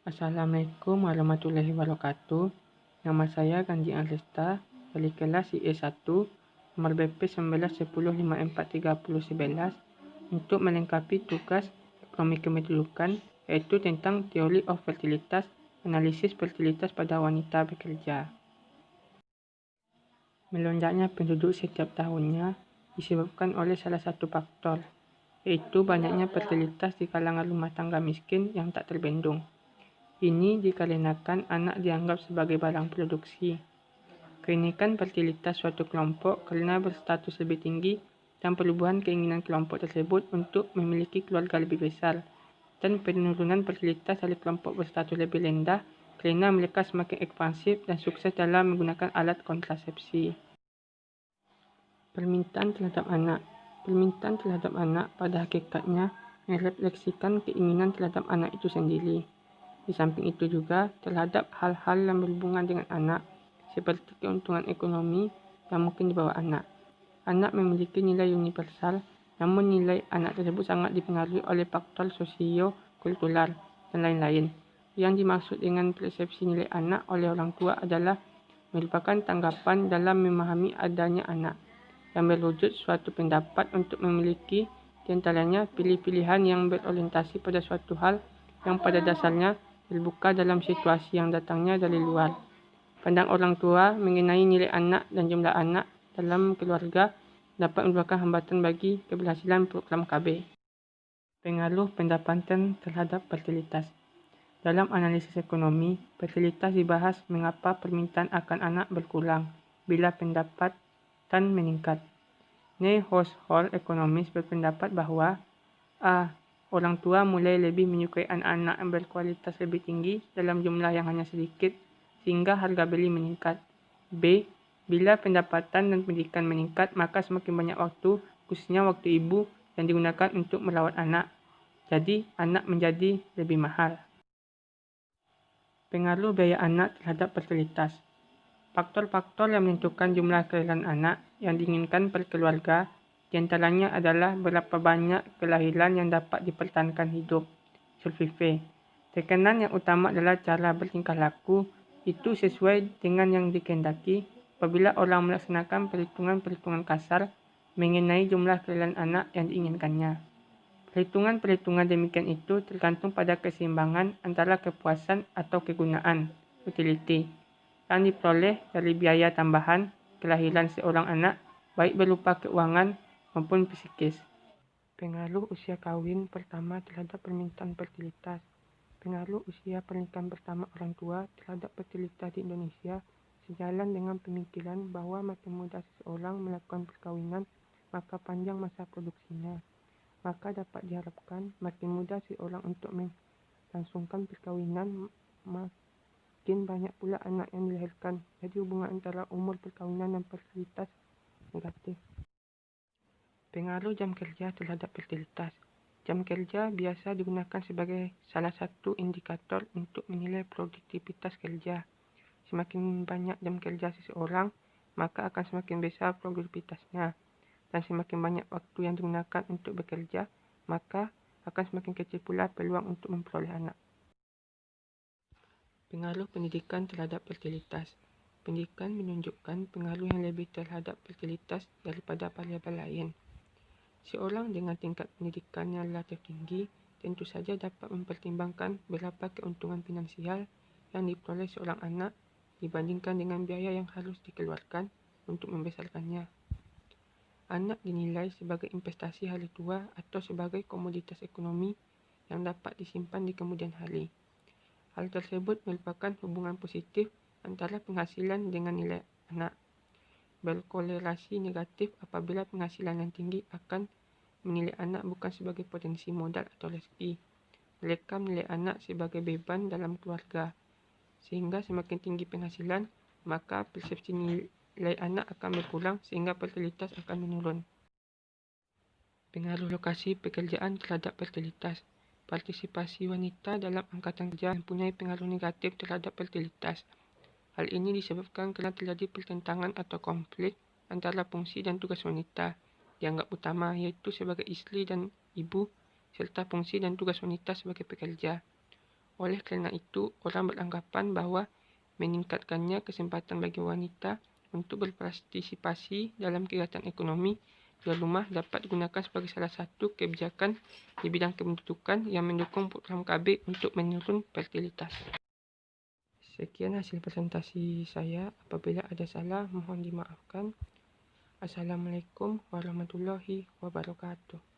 Assalamualaikum warahmatullahi wabarakatuh. Nama saya Ganji Arista dari kelas IE1 nomor BP 1910543011 untuk melengkapi tugas ekonomi kependudukan yaitu tentang teori of fertilitas, analisis fertilitas pada wanita bekerja. Melonjaknya penduduk setiap tahunnya disebabkan oleh salah satu faktor, yaitu banyaknya fertilitas di kalangan rumah tangga miskin yang tak terbendung. Ini dikarenakan anak dianggap sebagai barang produksi. Kenaikan fertilitas suatu kelompok karena berstatus lebih tinggi dan perubahan keinginan kelompok tersebut untuk memiliki keluarga lebih besar, dan penurunan fertilitas dari kelompok berstatus lebih rendah karena mereka semakin ekspansif dan sukses dalam menggunakan alat kontrasepsi. Permintaan terhadap anak. Permintaan terhadap anak pada hakikatnya merefleksikan keinginan terhadap anak itu sendiri. Di samping itu juga terhadap hal-hal yang berhubungan dengan anak, seperti keuntungan ekonomi yang mungkin dibawa anak. Anak memiliki nilai universal, namun nilai anak tersebut sangat dipengaruhi oleh faktor sosio-kultural dan lain-lain. Yang dimaksud dengan persepsi nilai anak oleh orang tua adalah merupakan tanggapan dalam memahami adanya anak, yang berwujud suatu pendapat untuk memiliki di antaranya pilih-pilihan yang berorientasi pada suatu hal yang pada dasarnya terbuka dalam situasi yang datangnya dari luar. Pandang orang tua mengenai nilai anak dan jumlah anak dalam keluarga dapat merupakan hambatan bagi keberhasilan program KB. Pengaruh pendapatan terhadap fertilitas. Dalam analisis ekonomi, fertilitas dibahas mengapa permintaan akan anak berkurang bila pendapatan meningkat. Neuhaus ekonomis berpendapat bahwa orang tua mulai lebih menyukai anak-anak yang berkualitas lebih tinggi dalam jumlah yang hanya sedikit sehingga harga beli meningkat. B. Bila pendapatan dan pendidikan meningkat, maka semakin banyak waktu, khususnya waktu ibu, yang digunakan untuk merawat anak. Jadi, anak menjadi lebih mahal. Pengaruh biaya anak terhadap fertilitas. Faktor-faktor yang menentukan jumlah kelahiran anak yang diinginkan per keluarga di antaranya adalah berapa banyak kelahiran yang dapat dipertahankan hidup, survive. Tekanan yang utama adalah cara bertingkah laku, itu sesuai dengan yang dikehendaki apabila orang melaksanakan perhitungan-perhitungan kasar mengenai jumlah kelahiran anak yang diinginkannya. Perhitungan-perhitungan demikian itu tergantung pada keseimbangan antara kepuasan atau kegunaan, utility, yang diperoleh dari biaya tambahan kelahiran seorang anak, baik berupa keuangan maupun psikis. Pengaruh usia kawin pertama terhadap permintaan fertilitas. Pengaruh usia pernikahan pertama orang tua terhadap fertilitas di Indonesia sejalan dengan pemikiran bahwa makin mudah seseorang melakukan perkawinan, maka panjang masa produksinya. Maka dapat diharapkan makin mudah seseorang untuk melangsungkan perkawinan, makin banyak pula anak yang dilahirkan. Jadi hubungan antara umur perkawinan dan fertilitas negatif. Pengaruh jam kerja terhadap fertilitas. Jam kerja biasa digunakan sebagai salah satu indikator untuk menilai produktivitas kerja. Semakin banyak jam kerja seseorang, maka akan semakin besar produktivitasnya. Dan semakin banyak waktu yang digunakan untuk bekerja, maka akan semakin kecil pula peluang untuk memperoleh anak. Pengaruh pendidikan terhadap fertilitas. Pendidikan menunjukkan pengaruh yang lebih terhadap fertilitas daripada variabel lain. Seorang dengan tingkat pendidikan yang relatif tinggi tentu saja dapat mempertimbangkan berapa keuntungan finansial yang diperoleh seorang anak dibandingkan dengan biaya yang harus dikeluarkan untuk membesarkannya. Anak dinilai sebagai investasi hari tua atau sebagai komoditas ekonomi yang dapat disimpan di kemudian hari. Hal tersebut merupakan hubungan positif antara penghasilan dengan nilai anak. Berkorelasi negatif apabila penghasilan yang tinggi akan menilai anak bukan sebagai potensi modal atau rezeki. Mereka menilai anak sebagai beban dalam keluarga. Sehingga semakin tinggi penghasilan, maka persepsi nilai anak akan berkurang sehingga fertilitas akan menurun. Pengaruh lokasi pekerjaan terhadap fertilitas. Partisipasi wanita dalam angkatan kerja mempunyai pengaruh negatif terhadap fertilitas. Hal ini disebabkan kerana terjadi pertentangan atau konflik antara fungsi dan tugas wanita dianggap utama, iaitu sebagai isteri dan ibu, serta fungsi dan tugas wanita sebagai pekerja. Oleh karena itu, orang beranggapan bahwa meningkatkannya kesempatan bagi wanita untuk berpartisipasi dalam kegiatan ekonomi luar rumah dapat digunakan sebagai salah satu kebijakan di bidang kependudukan yang mendukung program KB untuk menurunkan fertilitas. Sekian hasil presentasi saya. Apabila ada salah, mohon dimaafkan. Assalamualaikum warahmatullahi wabarakatuh.